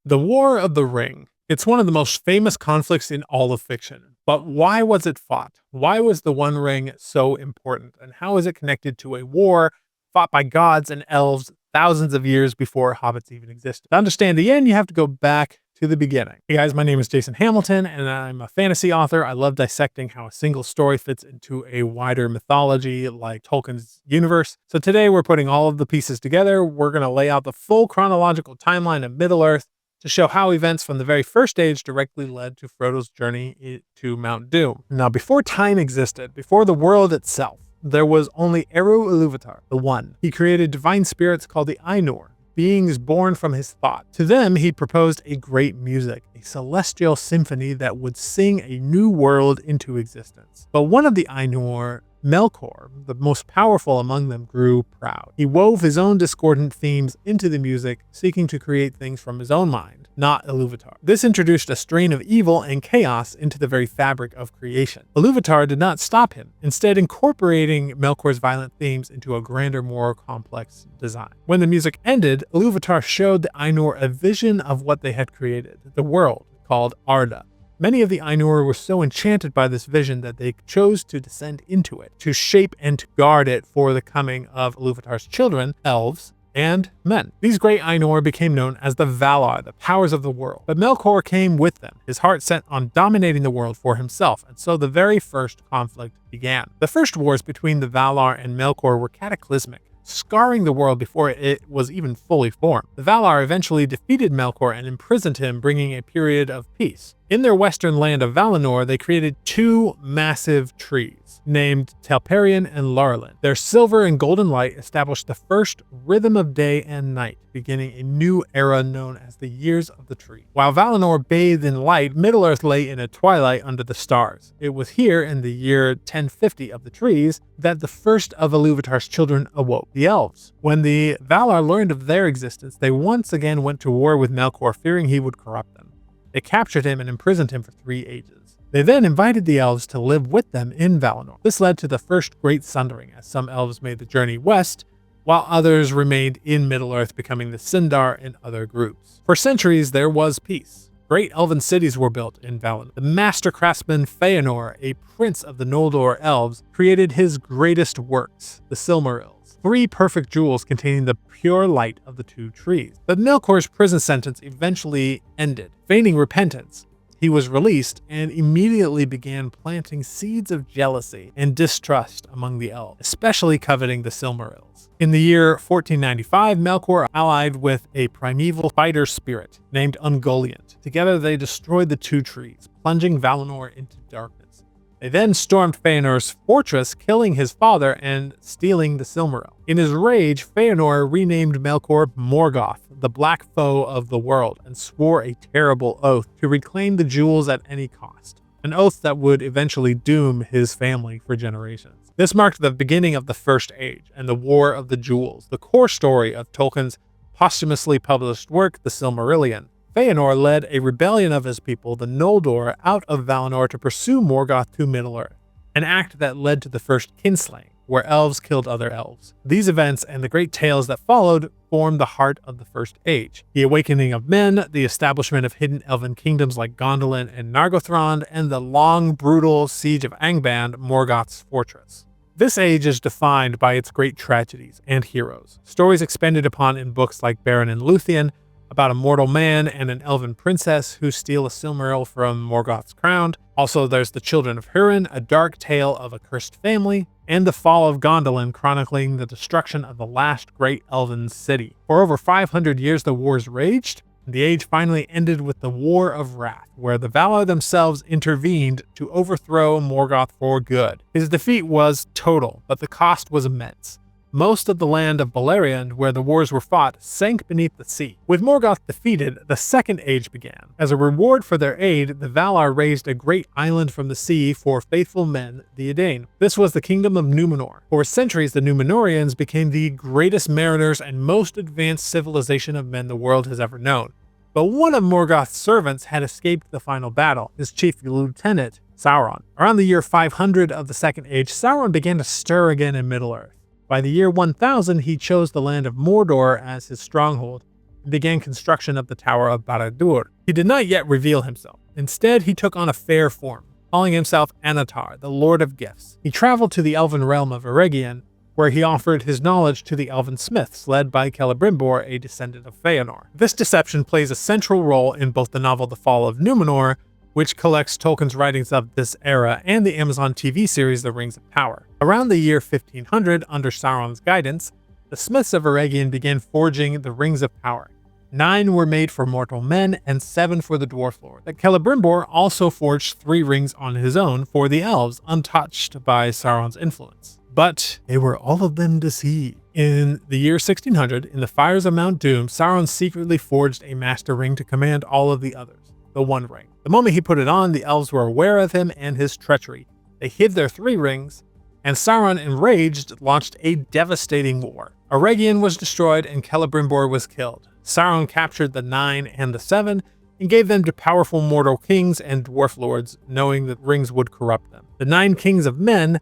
The War of the Ring. It's one of the most famous conflicts in all of fiction. But why was it fought? Why was the One Ring so important? And how is it connected to a war fought by gods and elves thousands of years before hobbits even existed? To understand the end, you have to go back to the beginning. Hey guys, my name is Jason Hamilton, and I'm a fantasy author. I love dissecting how a single story fits into a wider mythology like Tolkien's universe. So today we're putting all of the pieces together. We're going to lay out the full chronological timeline of Middle-earth to show how events from the very first age directly led to Frodo's journey to Mount Doom. Now, before time existed, before the world itself, there was only Eru Ilúvatar, the One. He created divine spirits called the Ainur, beings born from his thought. To them, he proposed a great music, a celestial symphony that would sing a new world into existence. But one of the Ainur, Melkor, the most powerful among them, grew proud. He wove his own discordant themes into the music, seeking to create things from his own mind, not Ilúvatar. This introduced a strain of evil and chaos into the very fabric of creation. Ilúvatar did not stop him, instead incorporating Melkor's violent themes into a grander, more complex design. When the music ended, Ilúvatar showed the Ainur a vision of what they had created, the world called Arda. Many of the Ainur were so enchanted by this vision that they chose to descend into it, to shape and to guard it for the coming of Ilúvatar's children, elves, and men. These great Ainur became known as the Valar, the powers of the world. But Melkor came with them, his heart set on dominating the world for himself, and so the very first conflict began. The first wars between the Valar and Melkor were cataclysmic, scarring the world before it was even fully formed. The Valar eventually defeated Melkor and imprisoned him, bringing a period of peace. In their western land of Valinor, they created two massive trees, named Telperion and Laurelin. Their silver and golden light established the first rhythm of day and night, beginning a new era known as the Years of the Tree. While Valinor bathed in light, Middle-earth lay in a twilight under the stars. It was here, in the year 1050 of the trees, that the first of Ilúvatar's children awoke, the elves. When the Valar learned of their existence, they once again went to war with Melkor, fearing he would corrupt them. They captured him and imprisoned him for 3 ages. They then invited the elves to live with them in Valinor. This led to the first great sundering, as some elves made the journey west, while others remained in Middle-earth, becoming the Sindar and other groups. For centuries, there was peace. Great elven cities were built in Valinor. The master craftsman Fëanor, a prince of the Noldor elves, created his greatest works, the Silmarils, 3 perfect jewels containing the pure light of the 2 trees. But Melkor's prison sentence eventually ended. Feigning repentance, he was released and immediately began planting seeds of jealousy and distrust among the elves, especially coveting the Silmarils. In the year 1495, Melkor allied with a primeval fighter spirit named Ungoliant. Together they destroyed the 2 trees, plunging Valinor into darkness. They then stormed Fëanor's fortress, killing his father and stealing the Silmaril. In his rage, Fëanor renamed Melkor Morgoth, the black foe of the world, and swore a terrible oath to reclaim the jewels at any cost, an oath that would eventually doom his family for generations. This marked the beginning of the First Age and the War of the Jewels, the core story of Tolkien's posthumously published work, The Silmarillion. Fëanor led a rebellion of his people, the Noldor, out of Valinor to pursue Morgoth to Middle-earth, an act that led to the first kinslaying, where elves killed other elves. These events and the great tales that followed formed the heart of the First Age. The awakening of men, the establishment of hidden elven kingdoms like Gondolin and Nargothrond, and the long, brutal siege of Angband, Morgoth's fortress. This age is defined by its great tragedies and heroes. Stories expanded upon in books like Beren and Luthien, about a mortal man and an elven princess who steal a Silmaril from Morgoth's crown. Also, there's The Children of Húrin, a dark tale of a cursed family, and The Fall of Gondolin, chronicling the destruction of the last great elven city. For over 500 years, the wars raged, and the age finally ended with the War of Wrath, where the Valar themselves intervened to overthrow Morgoth for good. His defeat was total, but the cost was immense. Most of the land of Beleriand, where the wars were fought, sank beneath the sea. With Morgoth defeated, the Second Age began. As a reward for their aid, the Valar raised a great island from the sea for faithful men, the Edain. This was the kingdom of Numenor. For centuries, the Númenóreans became the greatest mariners and most advanced civilization of men the world has ever known. But one of Morgoth's servants had escaped the final battle, his chief lieutenant, Sauron. Around the year 500 of the Second Age, Sauron began to stir again in Middle-earth. By the year 1000, he chose the land of Mordor as his stronghold, and began construction of the Tower of Barad-dûr. He did not yet reveal himself. Instead, he took on a fair form, calling himself Annatar, the Lord of Gifts. He traveled to the elven realm of Eregion, where he offered his knowledge to the elven smiths, led by Celebrimbor, a descendant of Feanor. This deception plays a central role in both the novel The Fall of Numenor, which collects Tolkien's writings of this era, and the Amazon TV series The Rings of Power. Around the year 1500, under Sauron's guidance, the smiths of Eregion began forging the Rings of Power. 9 were made for mortal men, and 7 for the Dwarf Lord. That Celebrimbor also forged 3 rings on his own for the elves, untouched by Sauron's influence. But they were all of them deceived. In the year 1600, in the fires of Mount Doom, Sauron secretly forged a master ring to command all of the others, the One Ring. The moment he put it on, the elves were aware of him and his treachery. They hid their 3 rings, and Sauron, enraged, launched a devastating war. Eregion was destroyed and Celebrimbor was killed. Sauron captured the 9 and the 7 and gave them to powerful mortal kings and dwarf lords, knowing that rings would corrupt them. The 9 kings of men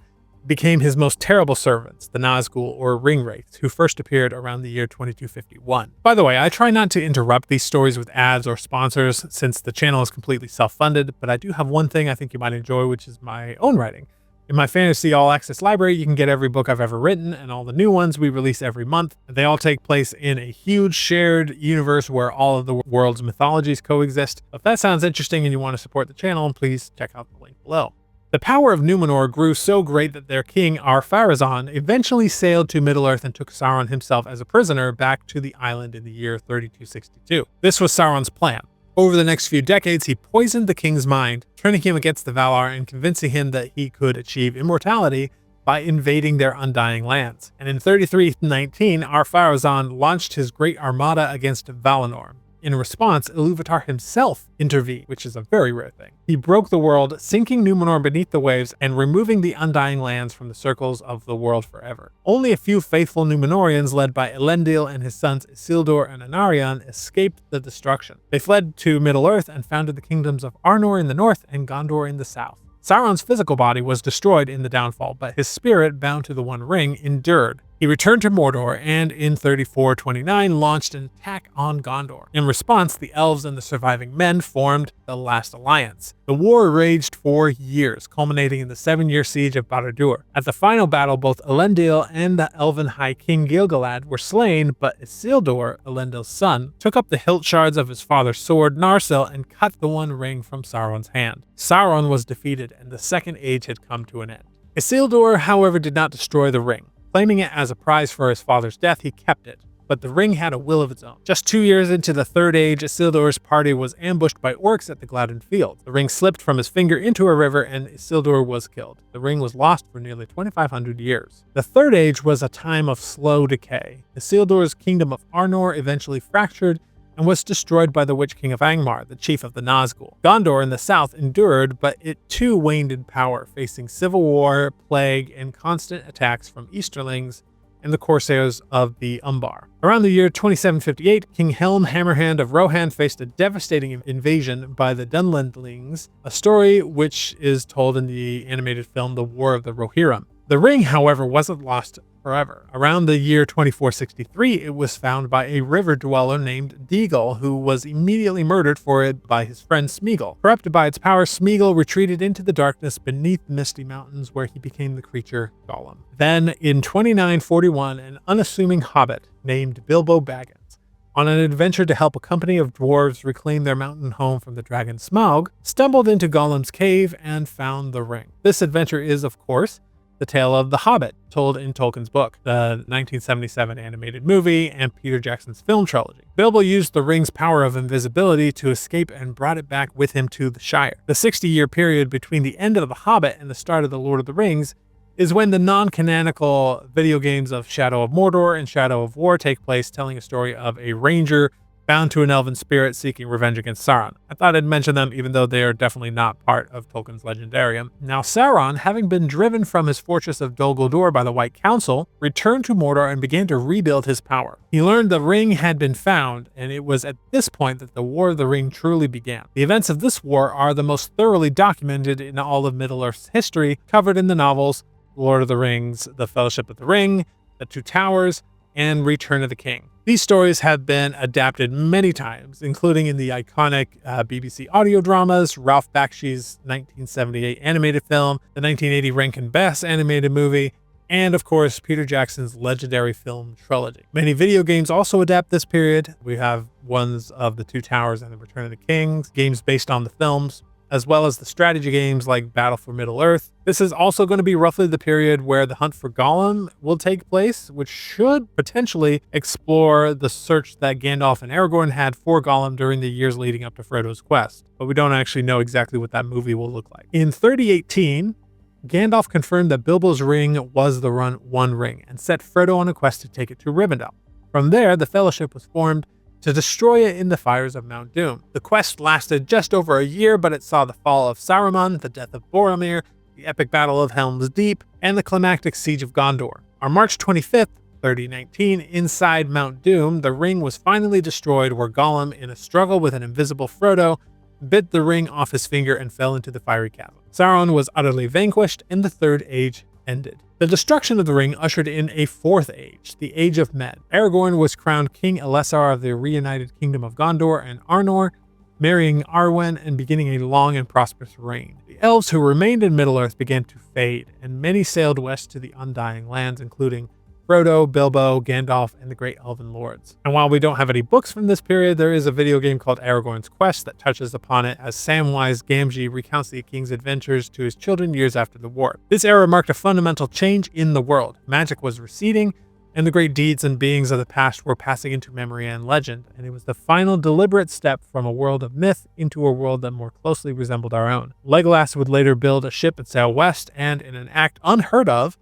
became his most terrible servants, the Nazgûl or Ringwraiths, who first appeared around the year 2251. By the way, I try not to interrupt these stories with ads or sponsors since the channel is completely self-funded, but I do have one thing I think you might enjoy, which is my own writing. In my Fantasy All Access library, you can get every book I've ever written and all the new ones we release every month. They all take place in a huge shared universe where all of the world's mythologies coexist. If that sounds interesting and you want to support the channel, please check out the link below. The power of Numenor grew so great that their king, Ar-Pharazôn, eventually sailed to Middle-earth and took Sauron himself as a prisoner back to the island in the year 3262. This was Sauron's plan. Over the next few decades, he poisoned the king's mind, turning him against the Valar and convincing him that he could achieve immortality by invading their undying lands. And in 3319, Ar-Pharazôn launched his great armada against Valinor. In response, Ilúvatar himself intervened, which is a very rare thing. He broke the world, sinking Numenor beneath the waves and removing the undying lands from the circles of the world forever. Only a few faithful Numenorians, led by Elendil and his sons Isildur and Anarion, escaped the destruction. They fled to Middle-earth and founded the kingdoms of Arnor in the north and Gondor in the south. Sauron's physical body was destroyed in the downfall, but his spirit, bound to the One Ring, endured. He returned to Mordor and in 3429 launched an attack on Gondor. In response, the elves and the surviving men formed the Last Alliance. The war raged for years, culminating in the 7-year siege of Barad-dûr. At the final battle, both Elendil and the elven High King Gil-galad were slain, but Isildur, Elendil's son, took up the hilt shards of his father's sword, Narsil, and cut the One Ring from Sauron's hand. Sauron was defeated, and the Second Age had come to an end. Isildur, however, did not destroy the ring. Claiming it as a prize for his father's death, he kept it, but the ring had a will of its own. Just 2 years into the Third Age, Isildur's party was ambushed by orcs at the Gladden Field. The ring slipped from his finger into a river and Isildur was killed. The ring was lost for nearly 2,500 years. The Third Age was a time of slow decay. Isildur's kingdom of Arnor eventually fractured and was destroyed by the Witch King of Angmar, the chief of the Nazgûl. Gondor in the south endured, but it too waned in power, facing civil war, plague, and constant attacks from Easterlings and the Corsairs of the Umbar. Around the year 2758, King Helm Hammerhand of Rohan faced a devastating invasion by the Dunlendlings, a story which is told in the animated film The War of the Rohirrim. The ring, however, wasn't lost forever. Around the year 2463, it was found by a river dweller named Deagle, who was immediately murdered for it by his friend Smeagol. Corrupted by its power, Smeagol retreated into the darkness beneath the Misty Mountains, where he became the creature Gollum. Then, in 2941, an unassuming hobbit named Bilbo Baggins, on an adventure to help a company of dwarves reclaim their mountain home from the dragon Smaug, stumbled into Gollum's cave and found the ring. This adventure is, of course, the tale of The Hobbit, told in Tolkien's book, the 1977 animated movie, and Peter Jackson's film trilogy. Bilbo used the ring's power of invisibility to escape and brought it back with him to the Shire. The 60-year period between the end of The Hobbit and the start of The Lord of the Rings is when the non-canonical video games of Shadow of Mordor and Shadow of War take place, telling a story of a ranger bound to an elven spirit seeking revenge against Sauron. I thought I'd mention them even though they are definitely not part of Tolkien's Legendarium. Now Sauron, having been driven from his fortress of Dol Guldur by the White Council, returned to Mordor and began to rebuild his power. He learned the ring had been found, and it was at this point that the War of the Ring truly began. The events of this war are the most thoroughly documented in all of Middle-earth's history, covered in the novels Lord of the Rings, The Fellowship of the Ring, The Two Towers, and Return of the King. These stories have been adapted many times, including in the iconic BBC audio dramas, Ralph Bakshi's 1978 animated film, the 1980 Rankin Bass animated movie, and of course, Peter Jackson's legendary film trilogy. Many video games also adapt this period. We have ones of The Two Towers and The Return of the King, games based on the films, as well as the strategy games like Battle for Middle-earth. This is also going to be roughly the period where the hunt for Gollum will take place, which should potentially explore the search that Gandalf and Aragorn had for Gollum during the years leading up to Frodo's quest. But we don't actually know exactly what that movie will look like. In 3018, Gandalf confirmed that Bilbo's ring was the One Ring and set Frodo on a quest to take it to Rivendell. From there, the Fellowship was formed to destroy it in the fires of Mount Doom. The quest lasted just over a year, but it saw the fall of Saruman, the death of Boromir, the epic battle of Helm's Deep, and the climactic siege of Gondor. On March 25th, 3019, inside Mount Doom, the ring was finally destroyed where Gollum, in a struggle with an invisible Frodo, bit the ring off his finger and fell into the fiery chasm. Sauron was utterly vanquished, and the Third Age ended. The destruction of the ring ushered in a Fourth Age, the Age of Men. Aragorn was crowned King Elessar of the reunited Kingdom of Gondor and Arnor, marrying Arwen and beginning a long and prosperous reign. The elves who remained in Middle-earth began to fade, and many sailed west to the Undying Lands, including Frodo, Bilbo, Gandalf, and the Great Elven Lords. And while we don't have any books from this period, there is a video game called Aragorn's Quest that touches upon it as Samwise Gamgee recounts the king's adventures to his children years after the war. This era marked a fundamental change in the world. Magic was receding, and the great deeds and beings of the past were passing into memory and legend, and it was the final deliberate step from a world of myth into a world that more closely resembled our own. Legolas would later build a ship and sail west, and in an act unheard of,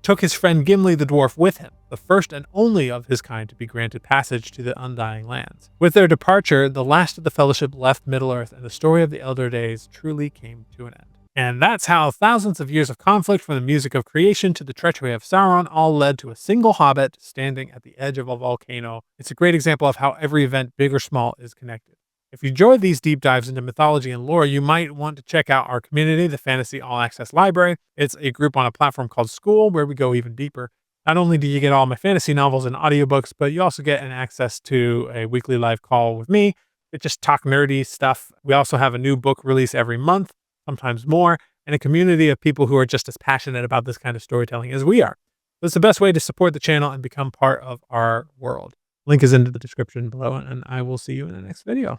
took his friend Gimli the dwarf with him, the first and only of his kind to be granted passage to the Undying Lands. With their departure, the last of the Fellowship left Middle-earth, and the story of the Elder Days truly came to an end. And that's how thousands of years of conflict, from the music of creation to the treachery of Sauron, all led to a single hobbit standing at the edge of a volcano. It's a great example of how every event, big or small, is connected. If you enjoy these deep dives into mythology and lore, you might want to check out our community, the Fantasy All Access Library. It's a group on a platform called School where we go even deeper. Not only do you get all my fantasy novels and audiobooks, but you also get an access to a weekly live call with me. It just talk nerdy stuff. We also have a new book release every month, sometimes more, and a community of people who are just as passionate about this kind of storytelling as we are. So it's the best way to support the channel and become part of our world. Link is in the description below, and I will see you in the next video.